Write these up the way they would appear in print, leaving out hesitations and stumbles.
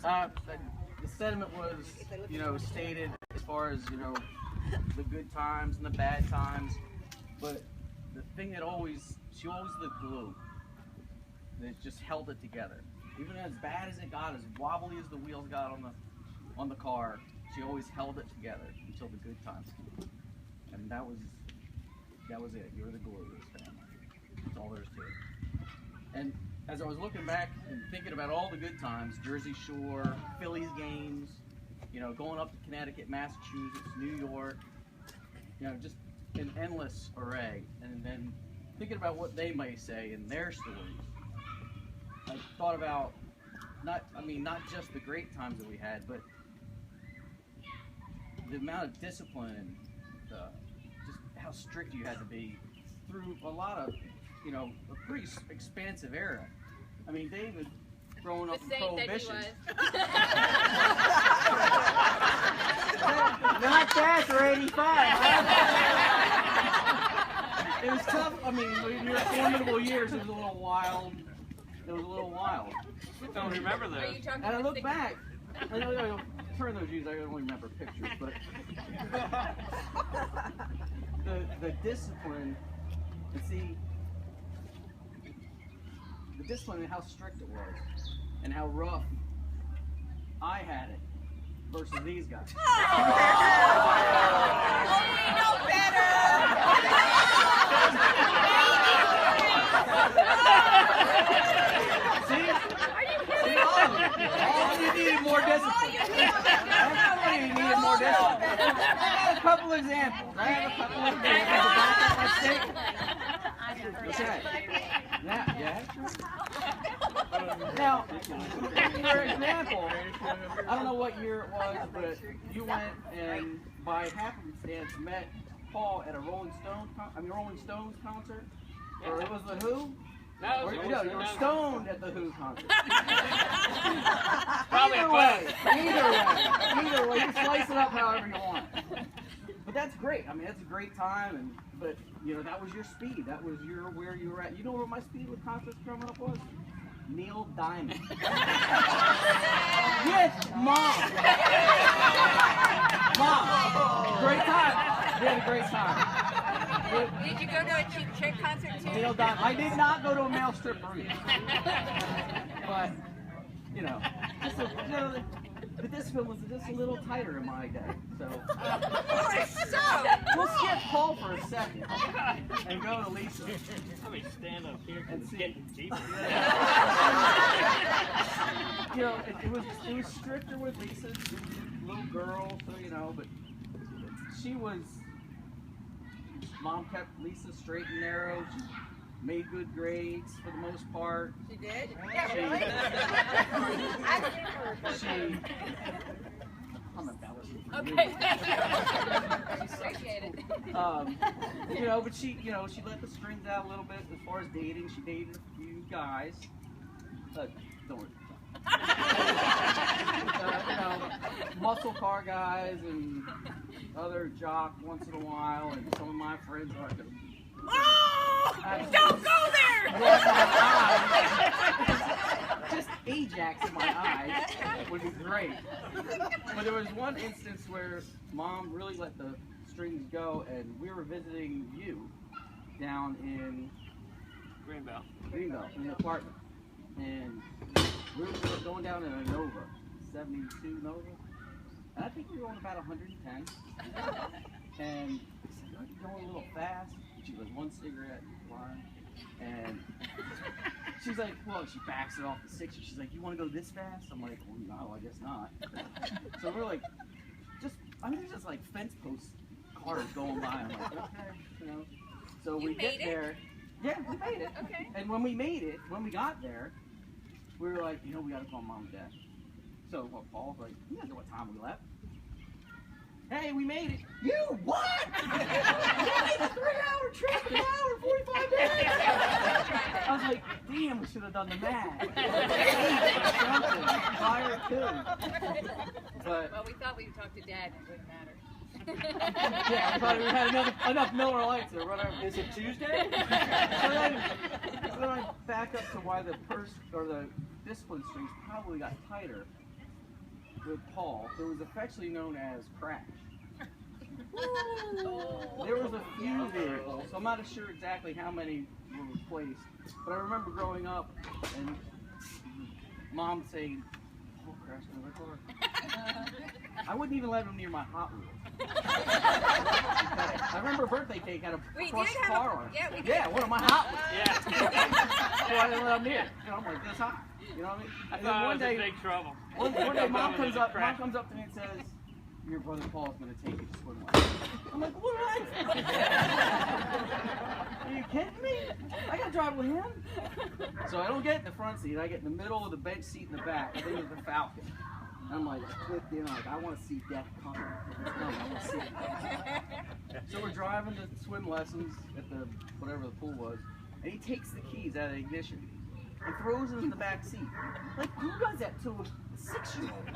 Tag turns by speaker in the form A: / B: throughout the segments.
A: The sentiment was, stated as far as, the good times and the bad times, but the thing that she always the glue that just held it together. Even as bad as it got, as wobbly as the wheels got on the car, she always held it together until the good times came. And that was it. You're the glue of this family. That's all there is to it. And as I was looking back and thinking about all the good times, Jersey Shore, Phillies games, going up to Connecticut, Massachusetts, New York, just an endless array. And then thinking about what they may say in their stories, I thought about not just the great times that we had, but the amount of discipline and just how strict you had to be through a lot of, a pretty expansive era. I mean, David, growing up in Prohibition.
B: Not that for 85.
A: It was tough. I mean, in your formidable years, it was a little wild.
C: I don't remember those.
A: And I look back. I turn those years. I don't remember pictures, but the discipline. And see, the discipline and how strict it was, and how rough I had it versus these guys.
D: We know better.
A: See, all of you needed more discipline. Everybody needed more discipline. I have a couple examples. To back up my statement. Okay. Yeah. Now, for example, I don't know what year it was, but you went and by happenstance met Paul at a Rolling Stones concert, or it was the Who.
C: No,
A: you were stoned at the Who concert. Either way, you slice it up however you want. But that's great. I mean, that's a great time, but that was your speed. That was where you were at. You know what my speed with concerts growing up was? Neil Diamond. Yes, Mom. Great time. We had a great time.
D: Did you go to a Cheap Trick concert too?
A: Neil Diamond. I did not go to a male stripper either. But, the discipline was just a little tighter in my day. So we'll skip Paul for a second and go to Lisa.
C: Let me stand up here
A: And see.
C: getting deeper.
A: It was stricter with Lisa, little girl, so but she was. Mom kept Lisa straight and narrow. She made good grades for the most part.
D: She did?
A: I'm embellishing for you.
D: Okay. Appreciate it.
A: But she let the strings out a little bit as far as dating. She dated a few guys. Don't worry. Muscle car guys and other jock once in a while, and some of my friends are going to.
D: Oh! Don't go there!
A: Just Ajax in my eyes would be great. But there was one instance where Mom really let the strings go, and we were visiting you down in Greenbelt in the apartment. And we were going down in a Nova, 72 Nova. And I think we were on about 110. And I said, "Aren't you going a little fast?" She goes, "One cigarette, one." And she's like, she backs it off to 60. She's like, "You want to go this fast?" I'm like, "Well, no, I guess not." So we're like, there's just like fence post cars going by. I'm like, okay, So we get there. Yeah, we made it.
D: Okay.
A: And when we got there, we were like, we got to call Mom and Dad. So Paul's like, "You guys know what time we left?" "Hey, we made it." "You what?" "Yeah, it's a 3-hour trip, an hour, 45 minutes. I was like, damn, we should have done the math. Fire too. But
D: Well, we thought we'd talk to Dad and it wouldn't matter.
A: yeah, I thought we had enough Miller Lights or whatever.
C: Is it Tuesday?
A: So then I back up to why the discipline strings probably got tighter with Paul, who was affectionately known as Crash. There was a few vehicles, so I'm not sure exactly how many were replaced, but I remember growing up and Mom saying, "Paul crashed another car." I wouldn't even let him near my Hot Wheels. I remember a birthday cake had a crushed car on it. Yeah, one of my Hot Wheels.
C: Yeah.
A: So I didn't let him near it. You know, I'm like, that's hot. You know what I mean?
C: I
A: And
C: thought
A: then
C: I
A: one
C: was
A: day,
C: in big trouble.
A: one day,
C: I
A: mom
C: thought it was
A: comes
C: a
A: up
C: crash.
A: to me and says, "Your brother Paul's gonna take you to swim lessons." I'm like, what? Are you kidding me? I gotta drive with him. So I don't get in the front seat. I get in the middle of the bench seat in the back. I think it was the Falcon. And I'm like, I clicked in. Like, I want to see death coming. If it's coming, I want to see it. So we're driving to swim lessons at the whatever the pool was, and he takes the keys out of the ignition and throws them in the back seat. Like, who does that to a 6-year-old?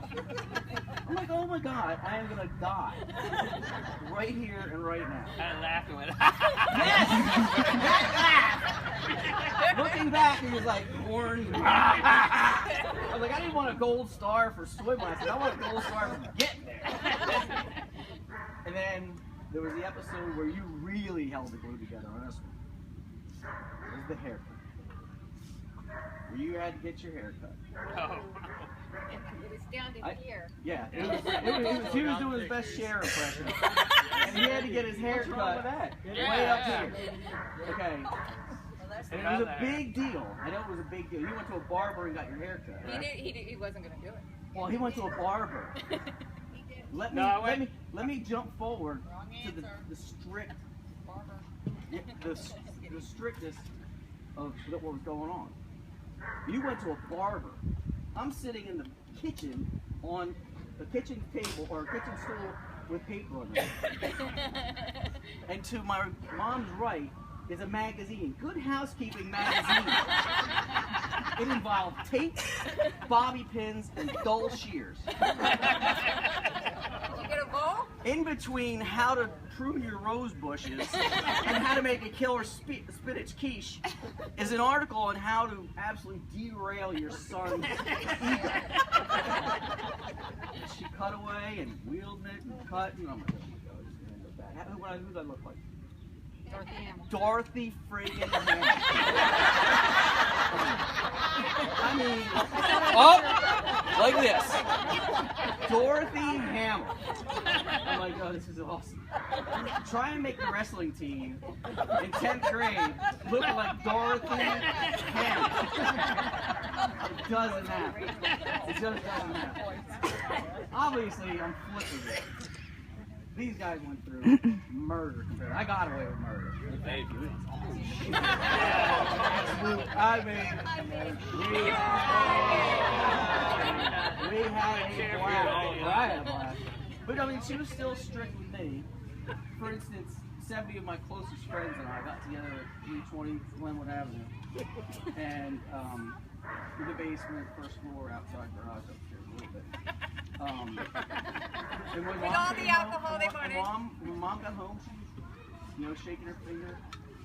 A: I'm like, oh my God, I am gonna die right here and right now.
C: I laughed and went,
A: Yes! Looking back, he was like, orange. I was like, I didn't want a gold star for swim lessons. I want a gold star for getting there. And then there was the episode where you really held the glue together on this one. It was the haircut. Where you had to get your hair cut.
C: oh.
D: It was down to here.
A: Yeah, he was doing his best Cher impression. And he had to get his hair cut way up here. Okay. And it was a big deal. I know it was a big deal. You went to a barber and got your hair cut. Right?
D: He wasn't going to do it.
A: Well, he went to a barber. Let me jump forward to the strictest of what was going on. You went to a barber. I'm sitting in the kitchen on a kitchen table or a kitchen stool with paper on it. And to my mom's right is a magazine, Good Housekeeping magazine. It involved tape, bobby pins, and dull shears.
D: Did you get a bowl?
A: In between how to prune your rose bushes and how to make a killer spinach quiche is an article on how to absolutely derail your son's ego. She cut away and wheeled it and cut, and I'm like, oh my God, this is gonna go bad. Who do I look like?
D: Dorothy Hamill.
A: Dorothy friggin' Hamill. I mean, oh, like this. Dorothy Hamill. I'm like, oh, this is awesome. Try and make the wrestling team in 10th grade look like Dorothy Hamill. It doesn't happen. It just doesn't happen. Obviously, I'm flipping it. These guys went through murder. I got away with murder. Thank you. I mean, we had a blast. I had a blast. But I mean, she was still strict with me. For instance, 70 of my closest friends and I got together at 320 Glenwood Avenue. And in the basement, first floor, outside garage upstairs a little bit. And when
D: With all the alcohol they wanted.
A: when mom got home, she was, shaking her finger.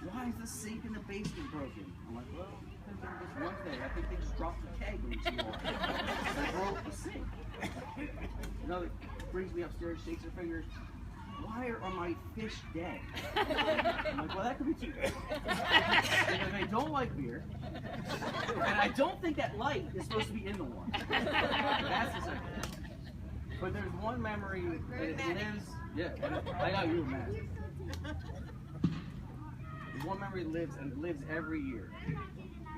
A: Why is the sink in the basement broken? I'm like, well, because there was one day. I think they just dropped the keg when she walked in. They broke the sink. Another brings me upstairs, shakes her fingers. Why are my fish dead? I'm like, well, that could be too. Because they don't like beer. And I don't think that light is supposed to be in the water. That's the second thing. But there's one memory that it lives. Yeah, I know you were mad. There's one memory that lives, and it lives every year. It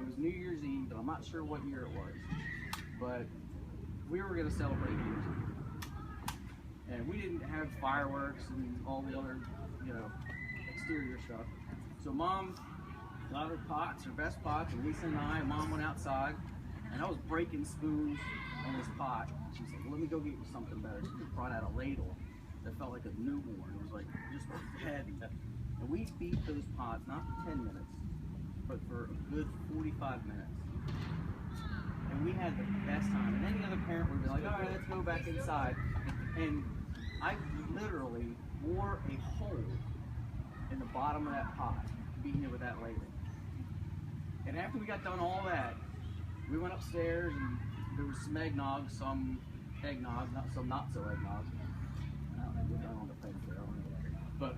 A: was New Year's Eve, and I'm not sure what year it was. But we were going to celebrate New Year's Eve. And we didn't have fireworks and all the other, exterior stuff. So Mom got her pots, her best pots, and Lisa and Mom went outside, and I was breaking spoons on this pot. She said, well, let me go get you something better. She brought out a ladle that felt like a newborn. It was like just heavy. And we beat those pots, not for 10 minutes, but for a good 45 minutes. And we had the best time. And any other parent would be like, all right, let's go back inside. And I literally wore a hole in the bottom of that pot, beating it with that ladle. And after we got done all that, we went upstairs and there was some eggnog, some eggnog, not so eggnog. I don't know, we don't depend for it. But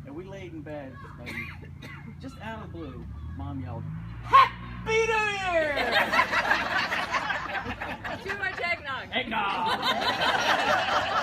A: and we laid in bed, and just out of the blue, Mom yelled, "Happy New Year!"